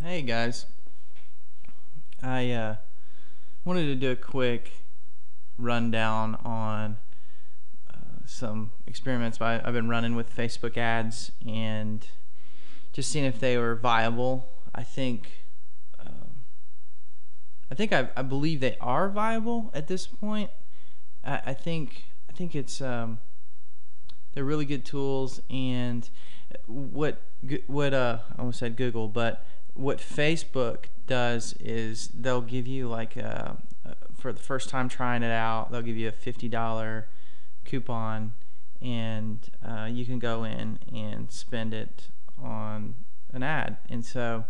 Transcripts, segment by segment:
Hey guys, I wanted to do a quick rundown on some experiments I've been running with Facebook ads and just seeing if they were viable. I believe they are viable at this point. I think it's they're really good tools, and what I almost said Google, but what Facebook does is they'll give you for the first time trying it out, they'll give you a $50 coupon, and you can go in and spend it on an ad. And so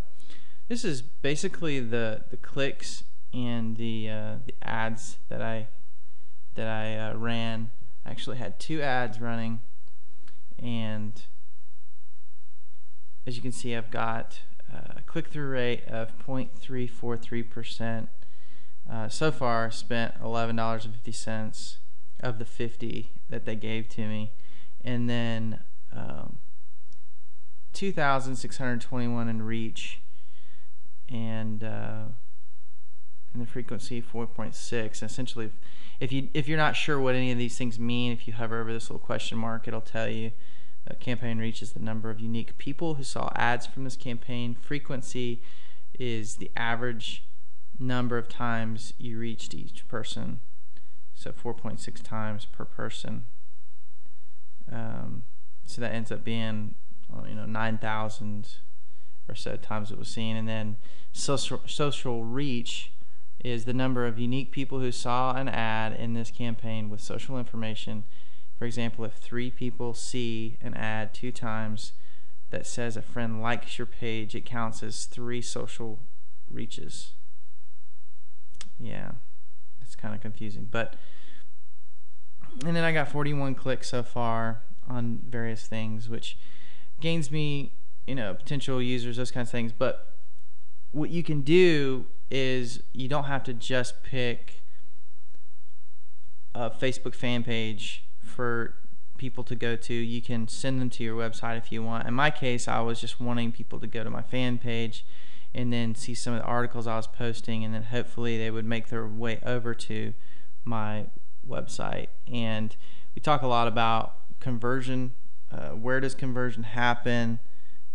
this is basically the clicks and the ads that I ran. I actually had 2 ads running, and as you can see, I've got a click-through rate of 0.343%. So far, spent $11.50 of the $50 that they gave to me, and then 2,621 in reach, and the frequency 4.6. Essentially, if you're not sure what any of these things mean, if you hover over this little question mark, it'll tell you. Campaign reach is the number of unique people who saw ads from this campaign. Frequency is the average number of times you reached each person, so 4.6 times per person. So that ends up being 9,000 or so times it was seen. And then social reach is the number of unique people who saw an ad in this campaign with social information. For example, if 3 people see an ad 2 times that says a friend likes your page, it counts as 3 social reaches. Yeah, it's kind of confusing, and then I got 41 clicks so far on various things, which gains me, potential users, those kinds of things. But what you can do is you don't have to just pick a Facebook fan page for people to go to. You can send them to your website if you want. In my case, I was just wanting people to go to my fan page and then see some of the articles I was posting, and then hopefully they would make their way over to my website. And we talk a lot about conversion. Where does conversion happen?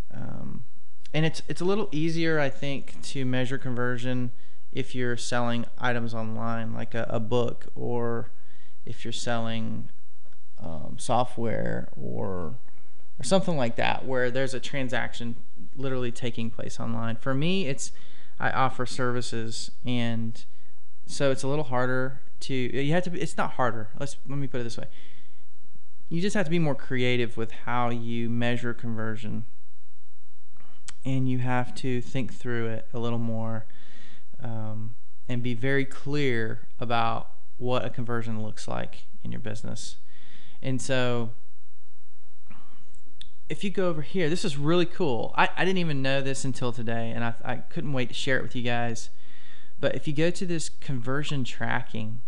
And it's a little easier, I think, to measure conversion if you're selling items online, like a book, or if you're selling software or something like that, where there's a transaction literally taking place online. For me, I offer services, and so it's a little harder to. It's not harder. Let me put it this way. You just have to be more creative with how you measure conversion, and you have to think through it a little more, and be very clear about what a conversion looks like in your business. And so if you go over here, this is really cool. I didn't even know this until today, and I couldn't wait to share it with you guys. But if you go to this conversion tracking,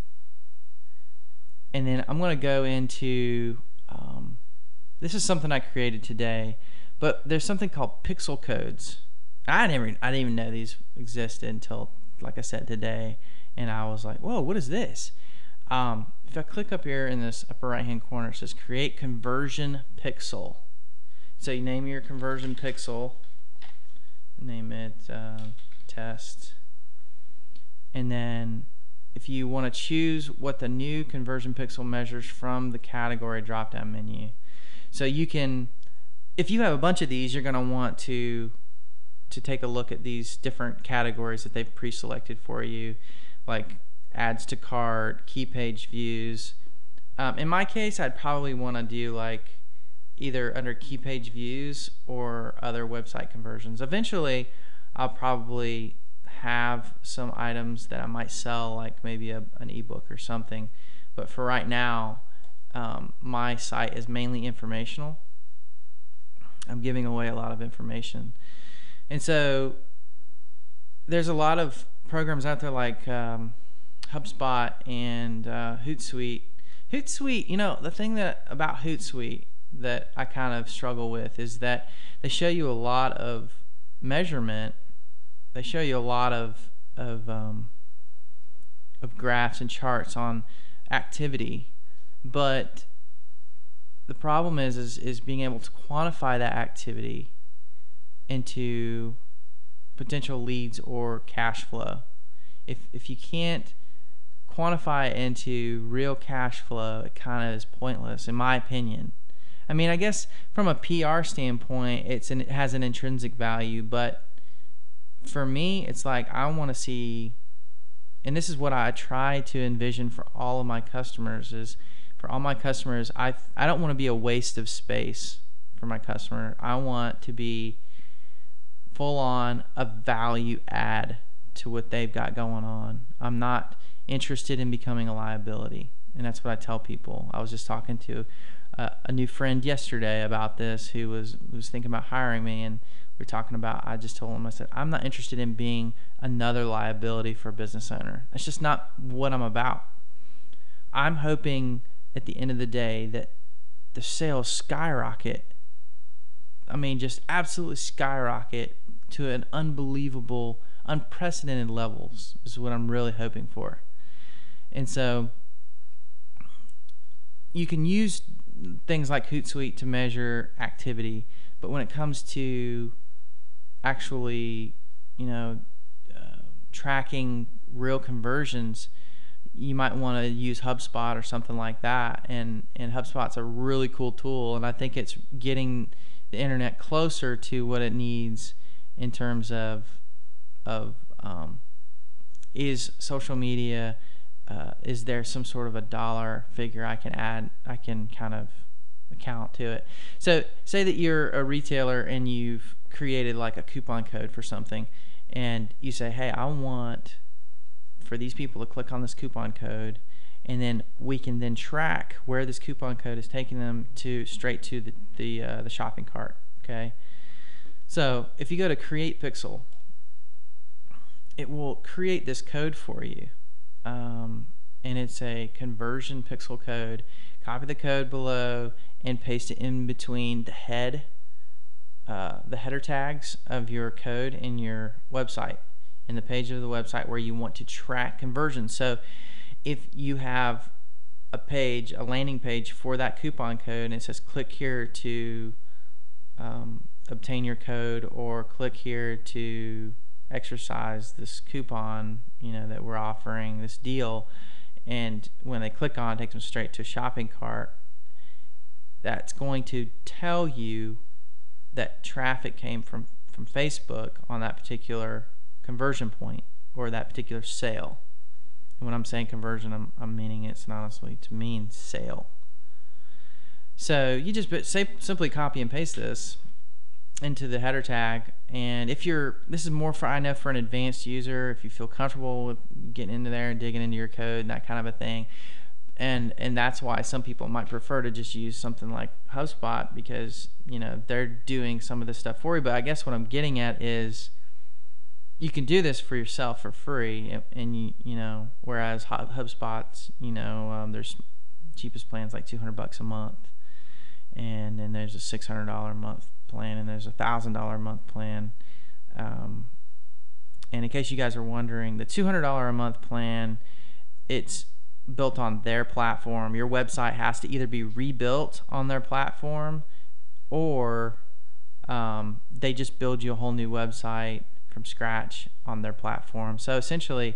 and then I'm going to go into this is something I created today, but there's something called pixel codes. I didn't even know these existed until, like I said, today, and I was like, whoa, what is this? If I click up here in this upper right hand corner, it says create conversion pixel. So you name your conversion pixel, name it test, and then if you want to choose what the new conversion pixel measures from the category drop down menu. So you can, if you have a bunch of these, you're going to want to take a look at these different categories that they've pre-selected for you, like adds to cart, key page views. In my case, I'd probably want to do like either under key page views or other website conversions. Eventually, I'll probably have some items that I might sell, like maybe an ebook or something. But for right now, my site is mainly informational. I'm giving away a lot of information. And so there's a lot of programs out there like HubSpot and Hootsuite. Hootsuite, the thing about Hootsuite that I kind of struggle with is that they show you a lot of measurement they show you a lot of um, of graphs and charts on activity, but the problem is being able to quantify that activity into potential leads or cash flow. If you can't quantify it into real cash flow, it kind of is pointless, in my opinion. I mean, I guess from a PR standpoint, it has an intrinsic value, but for me, it's like I want to see, and this is what I try to envision for all of my customers, is for all my customers, I don't want to be a waste of space for my customer. I want to be full on a value add to what they've got going on. I'm not interested in becoming a liability, and that's what I tell people. I was just talking to a new friend yesterday about this who was thinking about hiring me, and we were talking about, I just told him, I said, I'm not interested in being another liability for a business owner. That's just not what I'm about. I'm hoping at the end of the day that the sales skyrocket. I mean, just absolutely skyrocket to an unbelievable, unprecedented levels is what I'm really hoping for. And so you can use things like Hootsuite to measure activity, but when it comes to actually, tracking real conversions, you might want to use HubSpot or something like that. And HubSpot's a really cool tool, and I think it's getting the internet closer to what it needs in terms of is social media, is there some sort of a dollar figure I can kind of account to it. So say that you're a retailer and you've created like a coupon code for something, and you say, hey, I want for these people to click on this coupon code, and then we can then track where this coupon code is taking them to straight to the shopping cart. Okay, so if you go to Create Pixel, it will create this code for you, and it's a conversion pixel code. Copy the code below and paste it in between the header tags of your code in your website, in the page of the website where you want to track conversions. So if you have a landing page for that coupon code, and it says click here to obtain your code, or click here to exercise this coupon, that we're offering, this deal, and when they click on it, takes them straight to a shopping cart, that's going to tell you that traffic came from Facebook on that particular conversion point or that particular sale. And when I'm saying conversion, I'm meaning it synonymously to mean sale. So you just simply copy and paste this into the header tag, and this is more for, I know, for an advanced user, if you feel comfortable with getting into there and digging into your code and that kind of a thing, and that's why some people might prefer to just use something like HubSpot, because they're doing some of this stuff for you. But I guess what I'm getting at is you can do this for yourself for free, and whereas HubSpot's, there's cheapest plans like $200 a month, and then there's a $600 a month plan, and there's a $1,000 a month plan. And in case you guys are wondering, the $200 a month plan, it's built on their platform. Your website has to either be rebuilt on their platform, or they just build you a whole new website from scratch on their platform. So essentially,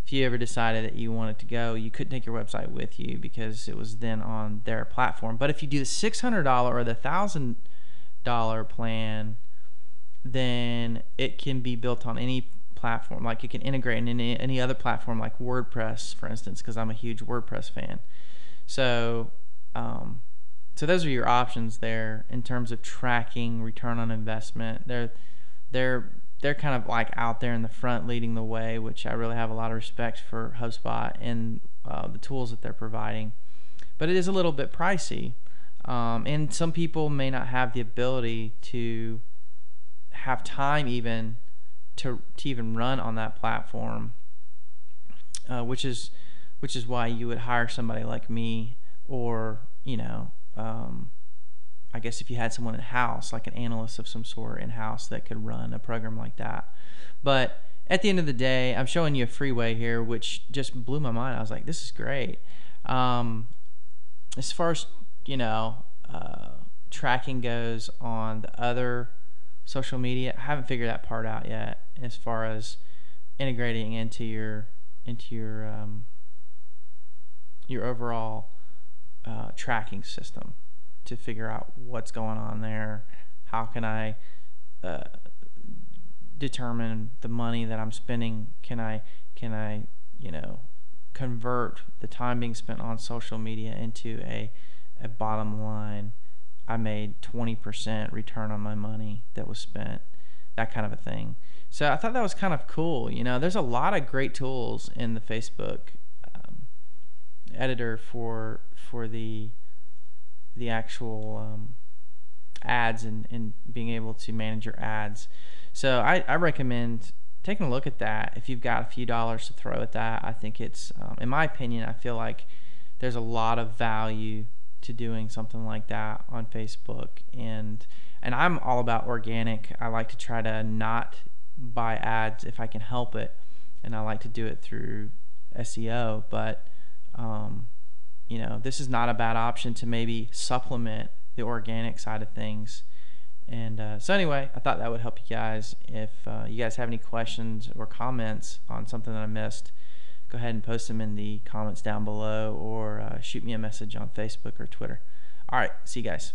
if you ever decided that you wanted to go, you couldn't take your website with you because it was then on their platform. But if you do the $600 or the $1,000 plan, then it can be built on any platform. Like, it can integrate in any other platform, like WordPress, for instance, because I'm a huge WordPress fan. So so those are your options there in terms of tracking return on investment. They're kind of like out there in the front leading the way, which I really have a lot of respect for HubSpot and the tools that they're providing. But it is a little bit pricey, and some people may not have the ability to have time even to even run on that platform, which is why you would hire somebody like me, or I guess if you had someone in-house, like an analyst of some sort in-house that could run a program like that. But at the end of the day, I'm showing you a free way here, which just blew my mind. I was like, this is great. As far as, you know, tracking goes on the other social media, I haven't figured that part out yet as far as integrating into your overall tracking system to figure out what's going on there. How can I determine the money that I'm spending? Can I convert the time being spent on social media into a bottom line? I made 20% return on my money that was spent, that kind of a thing. So I thought that was kind of cool. There's a lot of great tools in the Facebook editor for the actual ads and being able to manage your ads. So I recommend taking a look at that. If you've got a few dollars to throw at that, I think it's, in my opinion, I feel like there's a lot of value to doing something like that on Facebook. And I'm all about organic. I like to try to not buy ads if I can help it, and I like to do it through SEO. But this is not a bad option to maybe supplement the organic side of things. And so anyway, I thought that would help you guys. If you guys have any questions or comments on something that I missed, go ahead and post them in the comments down below, or shoot me a message on Facebook or Twitter. All right, see you guys.